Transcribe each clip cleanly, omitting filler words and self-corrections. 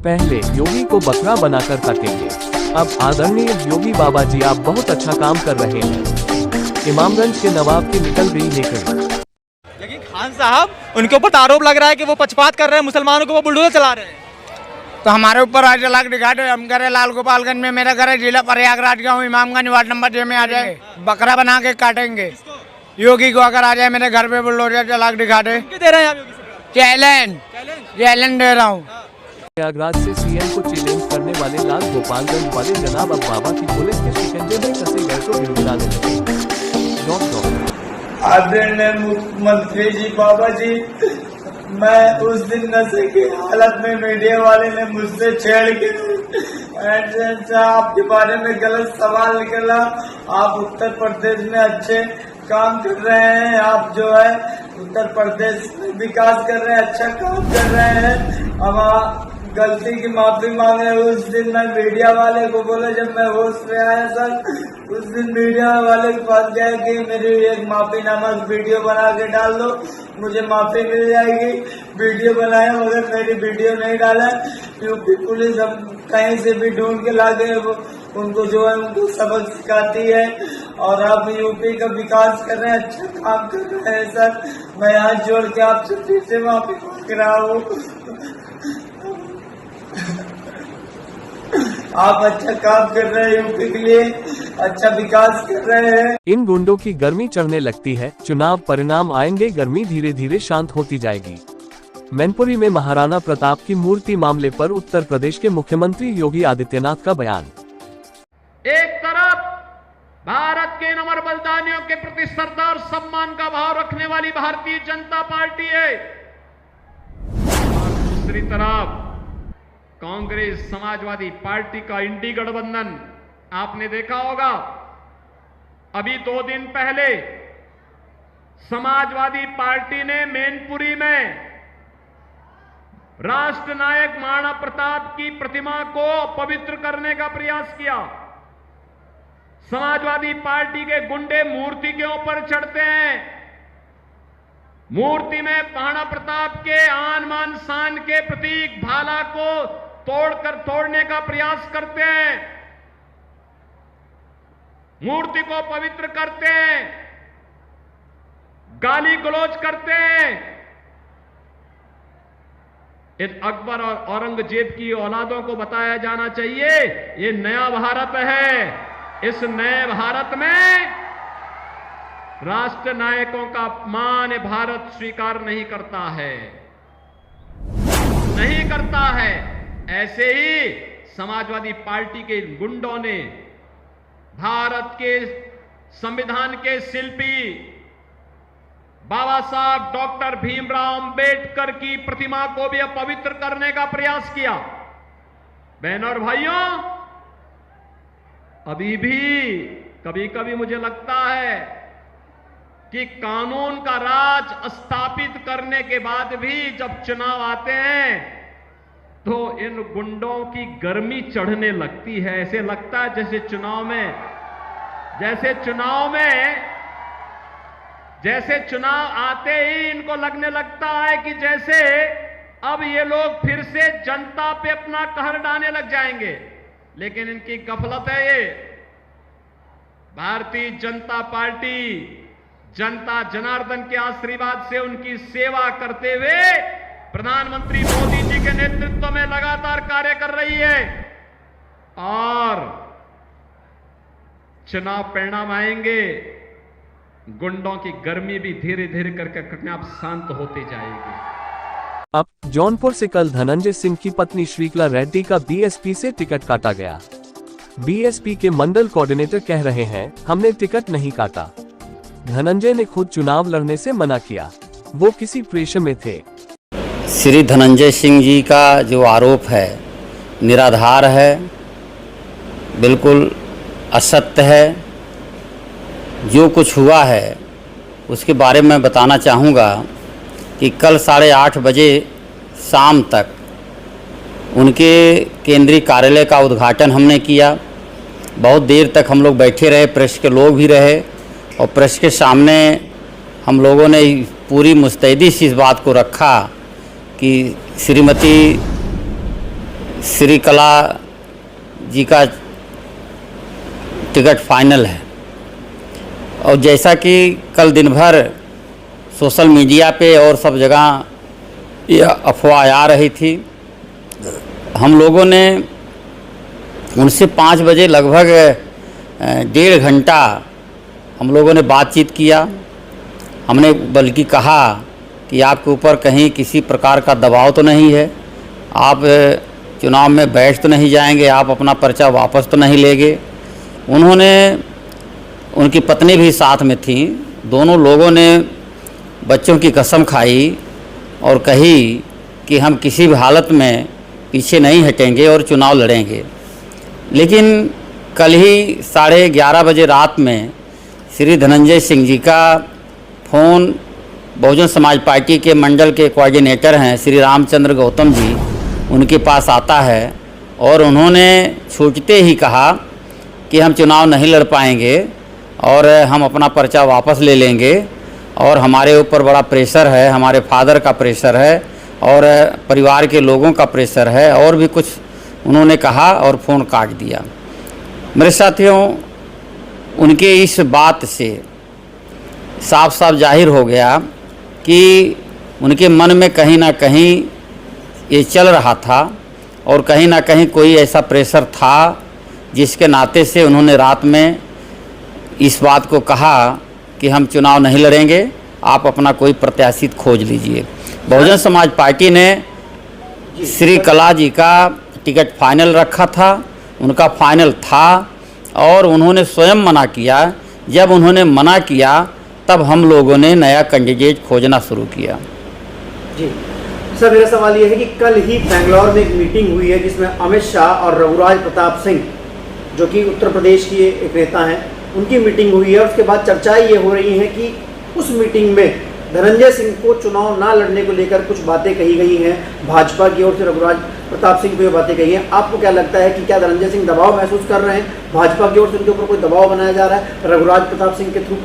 पहले योगी को बकरा बनाकर काटेंगे। अब आदरणीय योगी बाबा जी आप बहुत अच्छा काम कर रहे हैं। इमामगंज के नवाब की निकल गई लेकर। लेकिन खान साहब उनके ऊपर आरोप लग रहा है कि वो पक्षपात कर रहे हैं, मुसलमानों को वो बुलडोजर चला रहे हैं। तो हमारे ऊपर आज लाख दिखा दो। हम घर है लाल गोपालगंज में, मेरा घर है जिला प्रयागराज का हूँ, इमामगंज वार्ड नंबर 6 में आ जाए, बकरा बना के काटेंगे योगी को। अगर आ जाए मेरे घर पे बुलडोजर चला के दिखा दे। दे रहे हैं आप योगी से चैलेंज दे रहा हूँ। प्रयागराज से सीएम को चैलेंज करने वाले लाल गोपालगंज वाले जनाब अब बाबा की पुलिस के शिकंजे में फंसे गए तो गिड़गिड़ाने लगे। आदरणीय मुख्यमंत्री जी बाबा जी, मैं उस दिन नशे की हालत में मीडिया वाले ने मुझसे छेड़ के आपके बारे में गलत सवाल निकला। आप उत्तर प्रदेश में अच्छे काम कर रहे हैं, आप जो है उत्तर प्रदेश में विकास कर रहे हैं, अच्छा काम कर रहे हैं। हम गलती की माफी मांग रहे हैं। उस दिन मैं मीडिया वाले को बोला, जब मैं होश में आया सर, उस दिन मीडिया वाले के पास गया कि मेरी एक माफीनामा वीडियो बना के डाल दो, मुझे माफी मिल जाएगी। वीडियो बनाया मगर मेरी वीडियो नहीं डाला। यूपी पुलिस हम कहीं से भी ढूंढ के ला गए, उनको जो है उनको सबक सिखाती है और आप यूपी का विकास कर रहे हैं, अच्छा काम कर रहे हैं सर। मैं हाथ जोड़ के आपसे फिर से माफी मांग रहा हूँ। आप अच्छा काम कर रहे हैं, यूपी के लिए अच्छा विकास कर रहे हैं। इन गुंडों की गर्मी चढ़ने लगती है, चुनाव परिणाम आएंगे, गर्मी धीरे धीरे शांत होती जाएगी। मैनपुरी में महाराणा प्रताप की मूर्ति मामले पर उत्तर प्रदेश के मुख्यमंत्री योगी आदित्यनाथ का बयान। एक तरफ भारत के अमर बलिदानियों के प्रति श्रद्धा और सम्मान का भाव रखने वाली भारतीय जनता पार्टी है, और दूसरी तरफ कांग्रेस समाजवादी पार्टी का इंडी गठबंधन। आपने देखा होगा अभी 2 दिन पहले समाजवादी पार्टी ने मैनपुरी में राष्ट्र नायक महाराणा प्रताप की प्रतिमा को पवित्र करने का प्रयास किया। समाजवादी पार्टी के गुंडे मूर्ति के ऊपर चढ़ते हैं, मूर्ति में महाराणा प्रताप के आन मान शान के प्रतीक भाला को तोड़ने का प्रयास करते हैं, मूर्ति को पवित्र करते हैं, गाली गलौज करते हैं। इस अकबर और औरंगजेब की औलादों को बताया जाना चाहिए ये नया भारत है। इस नए भारत में राष्ट्र नायकों का अपमान भारत स्वीकार नहीं करता है, नहीं करता है। ऐसे ही समाजवादी पार्टी के गुंडों ने भारत के संविधान के शिल्पी बाबा साहब डॉक्टर भीमराव अंबेडकर की प्रतिमा को भी अपवित्र करने का प्रयास किया। बहनों और भाइयों, अभी भी कभी कभी मुझे लगता है कि कानून का राज स्थापित करने के बाद भी जब चुनाव आते हैं तो इन गुंडों की गर्मी चढ़ने लगती है। ऐसे लगता है जैसे चुनाव आते ही इनको लगने लगता है कि जैसे अब ये लोग फिर से जनता पे अपना कहर ढाने लग जाएंगे। लेकिन इनकी गफलत है ये। भारतीय जनता पार्टी जनता जनार्दन के आशीर्वाद से उनकी सेवा करते हुए प्रधानमंत्री मोदी जी के नेतृत्व में लगातार कार्य कर रही है, और चुनाव परिणाम आएंगे, गुंडों की गर्मी भी धीरे धीरे करके अपने आप शांत होती जाएगी। अब जौनपुर से कल धनंजय सिंह की पत्नी श्रीकला रेड्डी का बीएसपी से टिकट काटा गया। बीएसपी के मंडल कोऑर्डिनेटर कह रहे हैं, हमने टिकट नहीं काटा। धनंजय ने खुद चुनाव लड़ने से मना किया, वो किसी प्रेशर में थे। श्री धनंजय सिंह जी का जो आरोप है निराधार है, बिल्कुल असत्य है। जो कुछ हुआ है उसके बारे में बताना चाहूँगा कि कल 8:30 बजे शाम तक उनके केंद्रीय कार्यालय का उद्घाटन हमने किया। बहुत देर तक हम लोग बैठे रहे, प्रेस के लोग भी रहे, और प्रेस के सामने हम लोगों ने पूरी मुस्तैदी से इस बात को रखा कि श्रीमती श्री कला जी का टिकट फाइनल है। और जैसा कि कल दिन भर सोशल मीडिया पे और सब जगह यह अफवाह आ रही थी, हम लोगों ने उनसे 5 बजे लगभग 1.5 घंटा हम लोगों ने बातचीत किया। हमने बल्कि कहा कि आपके ऊपर कहीं किसी प्रकार का दबाव तो नहीं है, आप चुनाव में बैठ तो नहीं जाएंगे, आप अपना पर्चा वापस तो नहीं लेंगे। उन्होंने, उनकी पत्नी भी साथ में थी, दोनों लोगों ने बच्चों की कसम खाई और कही कि हम किसी भी हालत में पीछे नहीं हटेंगे और चुनाव लड़ेंगे। लेकिन कल ही 11:30 बजे रात में श्री धनंजय सिंह जी का फ़ोन बहुजन समाज पार्टी के मंडल के कोऑर्डिनेटर हैं श्री रामचंद्र गौतम जी, उनके पास आता है और उन्होंने छूटते ही कहा कि हम चुनाव नहीं लड़ पाएंगे और हम अपना पर्चा वापस ले लेंगे और हमारे ऊपर बड़ा प्रेशर है, हमारे फादर का प्रेशर है और परिवार के लोगों का प्रेशर है, और भी कुछ उन्होंने कहा और फ़ोन काट दिया। मेरे साथियों, उनके इस बात से साफ साफ जाहिर हो गया कि उनके मन में कहीं ना कहीं ये चल रहा था और कहीं ना कहीं कोई ऐसा प्रेशर था जिसके नाते से उन्होंने रात में इस बात को कहा कि हम चुनाव नहीं लड़ेंगे, आप अपना कोई प्रत्याशी खोज लीजिए। बहुजन समाज पार्टी ने श्री कला जी का टिकट फाइनल रखा था, उनका फाइनल था और उन्होंने स्वयं मना किया। जब उन्होंने मना किया तब हम लोगों ने नया कैंडिडेट खोजना शुरू किया। जी सर, मेरा सवाल ये है कि कल ही बेंगलोर में एक मीटिंग हुई है जिसमें अमित शाह और रघुराज प्रताप सिंह, जो कि उत्तर प्रदेश के एक नेता हैं, उनकी मीटिंग हुई है और उसके बाद चर्चाएं ये हो रही हैं कि उस मीटिंग में धनंजय सिंह को चुनाव ना लड़ने को लेकर कुछ बातें कही गई हैं, भाजपा की ओर से रघुराज प्रताप सिंह को ये बातें कही हैं। आपको क्या लगता है कि क्या धनंजय सिंह दबाव महसूस कर रहे हैं, भाजपा की ओर से उनके ऊपर कोई दबाव बनाया जा रहा है रघुराज प्रताप सिंह के थ्रू?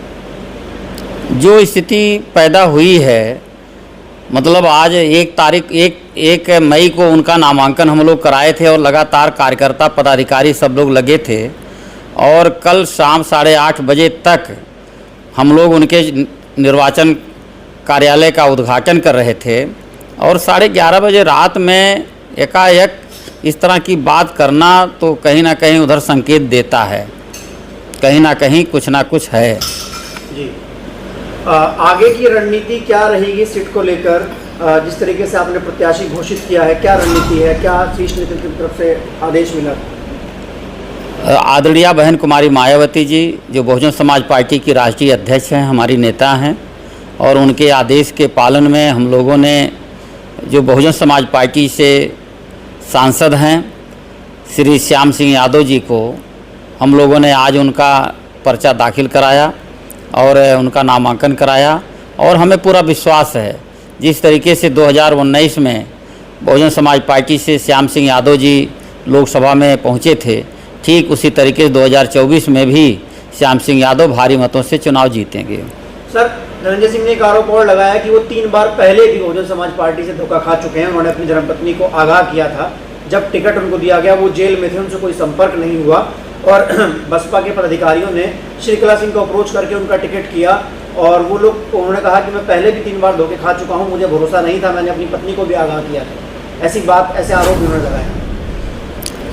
जो स्थिति पैदा हुई है, मतलब आज 1 मई को उनका नामांकन हम लोग कराए थे और लगातार कार्यकर्ता पदाधिकारी सब लोग लगे थे और कल शाम 8:30 बजे तक हम लोग उनके निर्वाचन कार्यालय का उद्घाटन कर रहे थे और 11:30 बजे रात में एकाएक इस तरह की बात करना तो कहीं ना कहीं उधर संकेत देता है, कहीं ना कहीं कुछ ना कुछ है। जी, आगे की रणनीति क्या रहेगी सीट को लेकर? जिस तरीके से आपने प्रत्याशी घोषित किया है, क्या रणनीति है, क्या शीर्ष नेतृत्व की तरफ से आदेश मिला? आदरणीय बहन कुमारी मायावती जी, जो बहुजन समाज पार्टी की राष्ट्रीय अध्यक्ष हैं, हमारी नेता हैं, और उनके आदेश के पालन में हम लोगों ने जो बहुजन समाज पार्टी से सांसद हैं श्री श्याम सिंह यादव जी को हम लोगों ने आज उनका पर्चा दाखिल कराया और उनका नामांकन कराया। और हमें पूरा विश्वास है जिस तरीके से 2019 में बहुजन समाज पार्टी से श्याम सिंह यादव जी लोकसभा में पहुंचे थे, ठीक उसी तरीके से 2024 में भी श्याम सिंह यादव भारी मतों से चुनाव जीतेंगे। सर, धनंजय सिंह ने एक आरोप और लगाया कि वो 3 बार पहले भी बहुजन समाज पार्टी से धोखा खा चुके हैं। उन्होंने अपनी धर्मपत्नी को आगाह किया था, जब टिकट उनको दिया गया वो जेल में थे, उनसे कोई संपर्क नहीं हुआ और बसपा के पदाधिकारियों ने श्री कला सिंह को अप्रोच करके उनका टिकट किया और वो लोग, उन्होंने कहा कि मैं पहले भी 3 बार धोखे खा चुका हूँ, मुझे भरोसा नहीं था, मैंने अपनी पत्नी को भी आगाह किया था। ऐसी बात, ऐसे आरोप उन्होंने लगाए।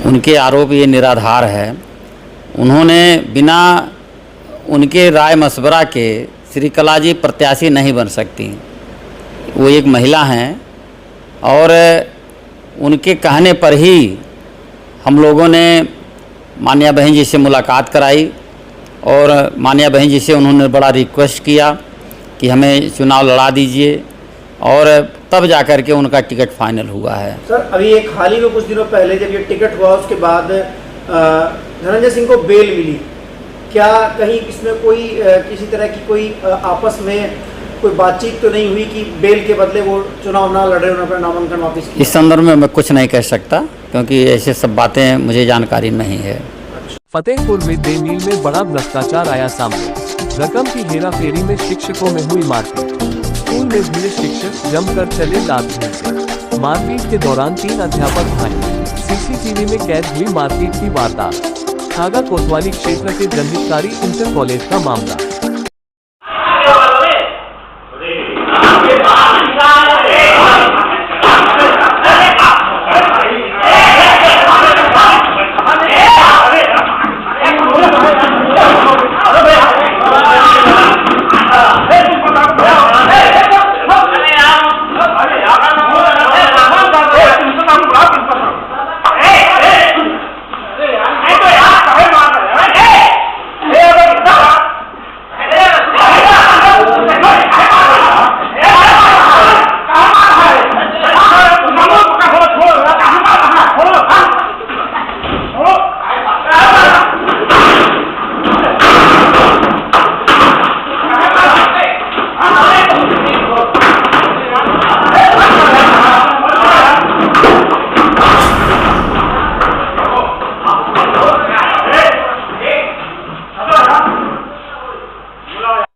उनके आरोप ये निराधार है। उन्होंने बिना उनके राय मशवरा के श्री कला जी प्रत्याशी नहीं बन सकती। वो एक महिला हैं और उनके कहने पर ही हम लोगों ने मान्या बहन जी से मुलाकात कराई और मान्या बहन जी से उन्होंने बड़ा रिक्वेस्ट किया कि हमें चुनाव लड़ा दीजिए और तब जाकर के उनका टिकट फाइनल हुआ है। सर, अभी एक हाल ही में कुछ दिनों पहले जब ये टिकट हुआ उसके बाद धनंजय सिंह को बेल मिली, क्या कहीं इसमें कोई किसी तरह की कोई आपस में कोई बातचीत तो नहीं हुई कि बेल के बदले वो चुनाव ना लड़े, उन्होंने अपना नामांकन वापस किया? इस संदर्भ में मैं कुछ नहीं कह सकता क्योंकि ऐसे सब बातें मुझे जानकारी नहीं है। फतेहपुर मिड डे मील में बड़ा भ्रष्टाचार आया सामने। रकम की हेराफेरी में शिक्षकों में हुई मारपीट। स्कूल में भीड़ शिक्षक जमकर चले लात भीड़ से। मारपीट के दौरान 3 अध्यापक घायल। सीसीटीवी में कैद हुई मारपीट की वारदात। खागा कोतवाली क्षेत्र के दंडकारी इंटर कॉलेज का मामला।